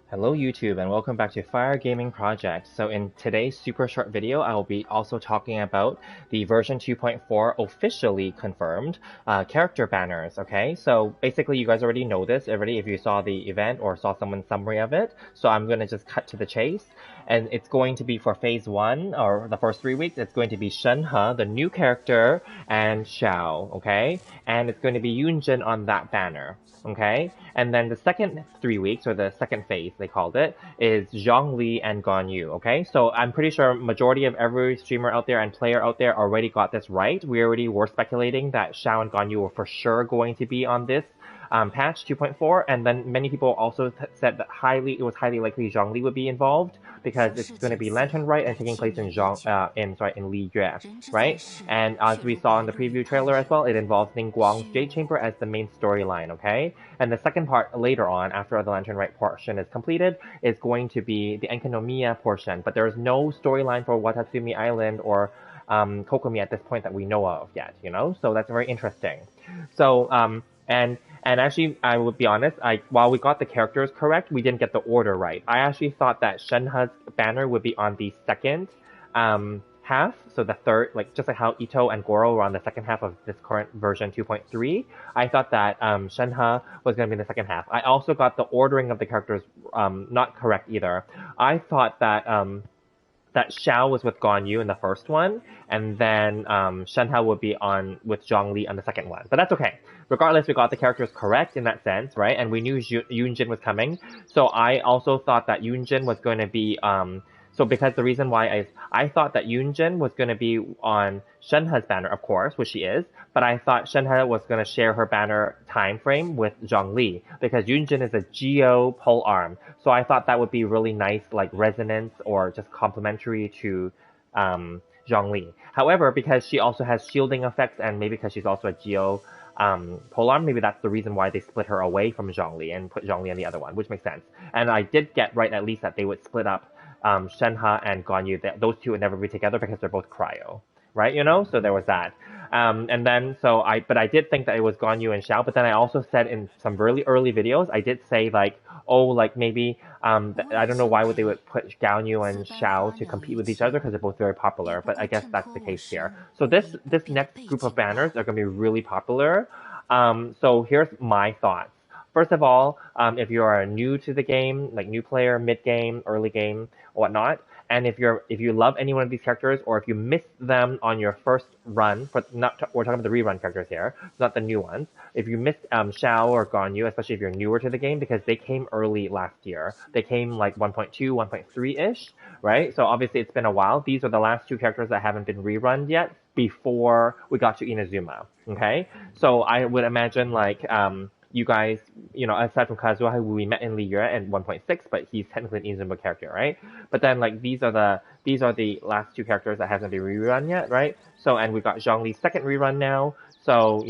Hello YouTube and welcome back to Fire Gaming Project. So in today's super short video, I will be also talking about the version 2.4 officially confirmed character banners, okay? So basically you guys already know this already if you saw the event or saw someone's summary of it. So I'm going to just cut to the chase. And it's going to be for phase 1 or the first 3 weeks, it's going to be Shenhe, the new character, and Xiao, okay? And it's going to be Yunjin on that banner. Okay, and then the second 3 weeks, or the second phase they called it, is Zhongli and Ganyu. Okay, so I'm pretty sure majority of every streamer out there and player out there already got this right. We already were speculating that Xiao and Ganyu were for sure going to be on this patch 2.4, and then many people also said that it was highly likely Zhongli would be involved because it's going to be Lantern Rite and taking place in Liyue, right? And as we saw in the preview trailer as well, it involves Ningguang's Jade Chamber as the main storyline, okay? And the second part later on, after the Lantern Rite portion is completed, is going to be the Enkanomiya portion, but there is no storyline for Watatsumi Island or Kokomi at this point that we know of yet, you know? So that's very interesting. So, and actually, I would be honest, while we got the characters correct, we didn't get the order right. I actually thought that Shenhe's banner would be on the second half, so the third, just like how Ito and Goro were on the second half of this current version 2.3, I thought that Shenhe was going to be in the second half. I also got the ordering of the characters not correct either. I thought that Xiao was with Ganyu in the first one, and then Shenhe would be with Zhongli on the second one. But that's okay. Regardless, we got the characters correct in that sense, right? And we knew Yunjin was coming. So I also thought that Yunjin was going to be so because the reason why I thought that Yunjin was going to be on Shenhe's banner, of course, which she is, but I thought Shenhe was going to share her banner time frame with Zhongli because Yunjin is a Geo pole arm. So I thought that would be really nice, like resonance or just complementary to Zhongli. However, because she also has shielding effects and maybe because she's also a Geo polearm, maybe that's the reason why they split her away from Zhongli and put Zhongli on the other one, which makes sense. And I did get right at least that they would split up Shenhe and Ganyu. Those two would never be together because they're both cryo, right? You know, so there was that. And then but I did think that it was Ganyu and Xiao. But then I also said in some really early videos, I did say maybe I don't know why they would put Ganyu and Xiao to compete with each other because they're both very popular. But I guess that's the case here. So this next group of banners are going to be really popular. So here's my thoughts. First of all, if you are new to the game, like new player, mid game, early game, or whatnot, and if you love any one of these characters, or if you missed them on your first run, we're talking about the rerun characters here, not the new ones. If you missed Xiao or Ganyu, especially if you're newer to the game, because they came early last year, they came like 1.2, 1.3-ish, right? So obviously it's been a while. These are the last two characters that haven't been rerun yet before we got to Inazuma. Okay, so I would imagine you guys, aside from Kazuha, who we met in Liyue and 1.6, but he's technically an Inazuma character, right? But then these are the last two characters that hasn't been rerun yet, right? So and we got Zhongli's second rerun now. So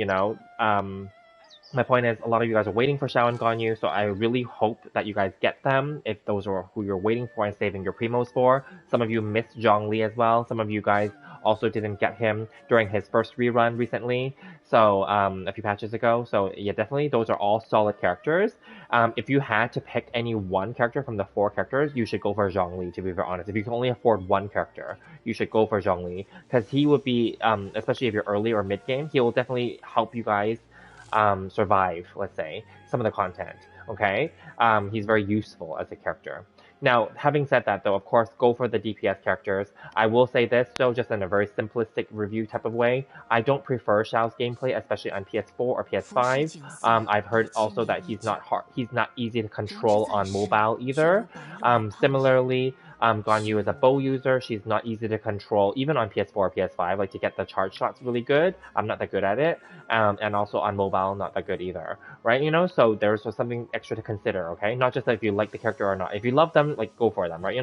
my point is, a lot of you guys are waiting for Xiao and Ganyu, so I really hope that you guys get them if those are who you're waiting for and saving your primos for. Some of you missed Zhongli as well. Some of you guys also didn't get him during his first rerun recently, so a few patches ago. So yeah, definitely those are all solid characters. If you had to pick any one character from the 4 characters, you should go for Zhongli, to be very honest. If you can only afford one character, you should go for Zhongli, because he would be, especially if you're early or mid game, he will definitely help you guys survive, let's say, some of the content, okay? He's very useful as a character. Now, having said that, though, of course, go for the DPS characters. I will say this, though, just in a very simplistic review type of way. I don't prefer Xiao's gameplay, especially on PS4 or PS5. I've heard also that he's not easy to control on mobile either. Similarly, Ganyu is a bow user. She's not easy to control, even on PS4 or PS5. Like, to get the charge shots really good, I'm not that good at it. And also on mobile, not that good either, right? So there's something extra to consider, okay? Not just that if you like the character or not. If you love them, go for them, right?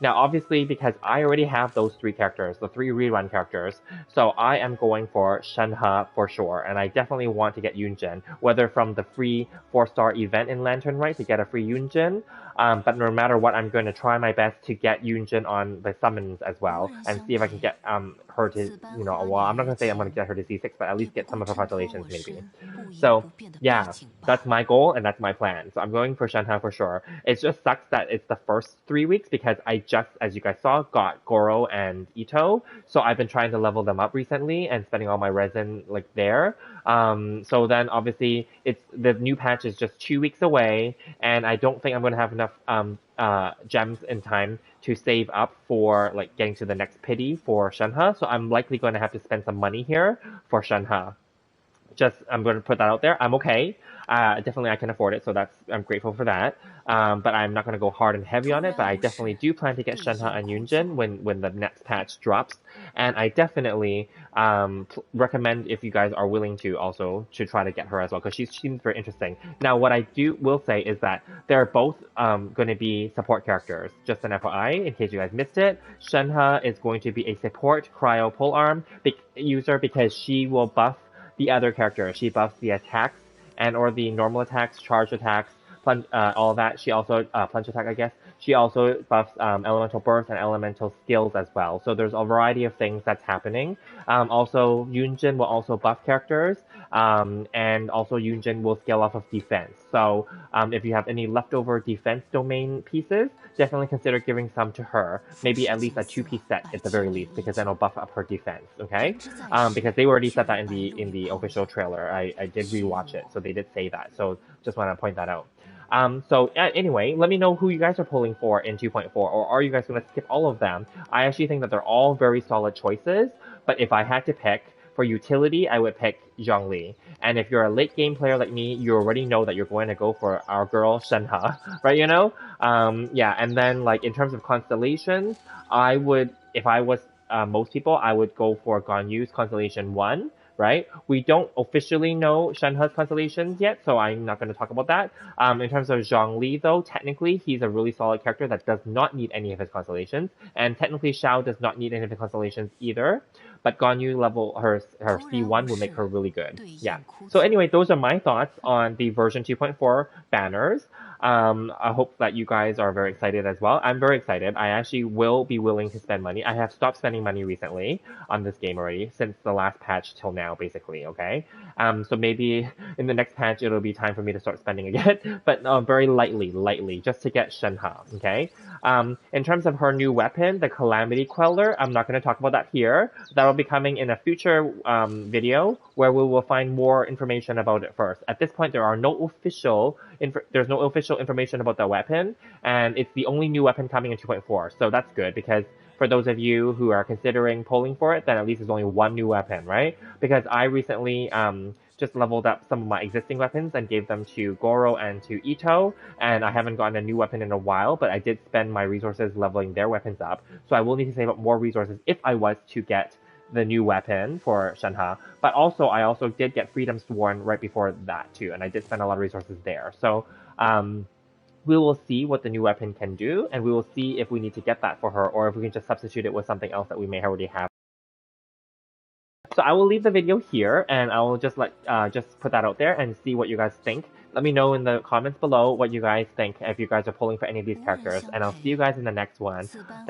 Now, obviously, because I already have those 3 characters, the 3 rerun characters, so I am going for Shenhe for sure, and I definitely want to get Yunjin, whether from the free 4-star event in Lantern Rite to get a free Yunjin, but no matter what, I'm going to try my best to get Yunjin on the summons as well, and see if I can get her to, well, I'm not going to say I'm going to get her to C6, but at least get some of her constellations maybe. So yeah, that's my goal and that's my plan. So I'm going for Shenhe for sure. It just sucks that it's the first 3 weeks because I just, as you guys saw, got Goro and Ito. So I've been trying to level them up recently and spending all my resin like there. So then obviously it's the new patch is just 2 weeks away, and I don't think I'm going to have enough gems in time to save up for like getting to the next pity for Shenhe. So I'm likely going to have to spend some money here for Shenhe. I'm going to put that out there. I'm okay. Definitely I can afford it, so I'm grateful for that. But I'm not going to go hard and heavy on it, but I definitely do plan to get Shenhe and Yunjin when the next patch drops. And I definitely recommend, if you guys are willing to, also to try to get her as well, because she seems very interesting. Now, what I will say is that they're both going to be support characters. Just an FYI, in case you guys missed it, Shenhe is going to be a support cryo polearm user because she will buff the other character. She buffs the attacks and or the normal attacks, charge attacks, plunge, all of that. She also, plunge attack, I guess. She also buffs elemental burst and elemental skills as well. So there's a variety of things that's happening. Also, Yunjin will also buff characters, and also Yunjin will scale off of defense. So if you have any leftover defense domain pieces, definitely consider giving some to her. Maybe at least a 2-piece set at the very least, because then it'll buff up her defense, okay? Because they already said that in the official trailer. I did rewatch it, so they did say that. So just want to point that out. Anyway, let me know who you guys are pulling for in 2.4, or are you guys going to skip all of them? I actually think that they're all very solid choices, but if I had to pick, for utility, I would pick Zhongli. And if you're a late game player like me, you already know that you're going to go for our girl Shenhe, right? Yeah, and then like in terms of constellations, I would, if I was most people, I would go for Ganyu's constellation 1. Right? We don't officially know Shenhe's constellations yet, so I'm not going to talk about that. In terms of Zhongli, though, technically he's a really solid character that does not need any of his constellations, and technically Xiao does not need any of his constellations either. But Ganyu level her C1 will make her really good. Yeah. So anyway, those are my thoughts on the version 2.4 banners. I hope that you guys are very excited as well. I'm very excited. I actually will be willing to spend money. I have stopped spending money recently on this game already since the last patch till now, basically, okay? So maybe in the next patch it'll be time for me to start spending again, but very lightly, just to get Shenhe, okay? In terms of her new weapon, the Calamity Queller, I'm not going to talk about that here. That'll be coming in a future video where we will find more information about it first. At this point, there's no official information about the weapon, and it's the only new weapon coming in 2.4, so that's good, because for those of you who are considering polling for it, then at least there's only one new weapon, right? Because I recently just leveled up some of my existing weapons and gave them to Goro and to Ito, and I haven't gotten a new weapon in a while, but I did spend my resources leveling their weapons up, so I will need to save up more resources if I was to get the new weapon for Shenhe. But also, I also did get Freedom Sworn right before that too, and I did spend a lot of resources there. So we will see what the new weapon can do, and we will see if we need to get that for her, or if we can just substitute it with something else that we may already have. So I will leave the video here, and I will just put that out there and see what you guys think. Let me know in the comments below what you guys think if you guys are pulling for any of these characters, and I'll see you guys in the next one. Thank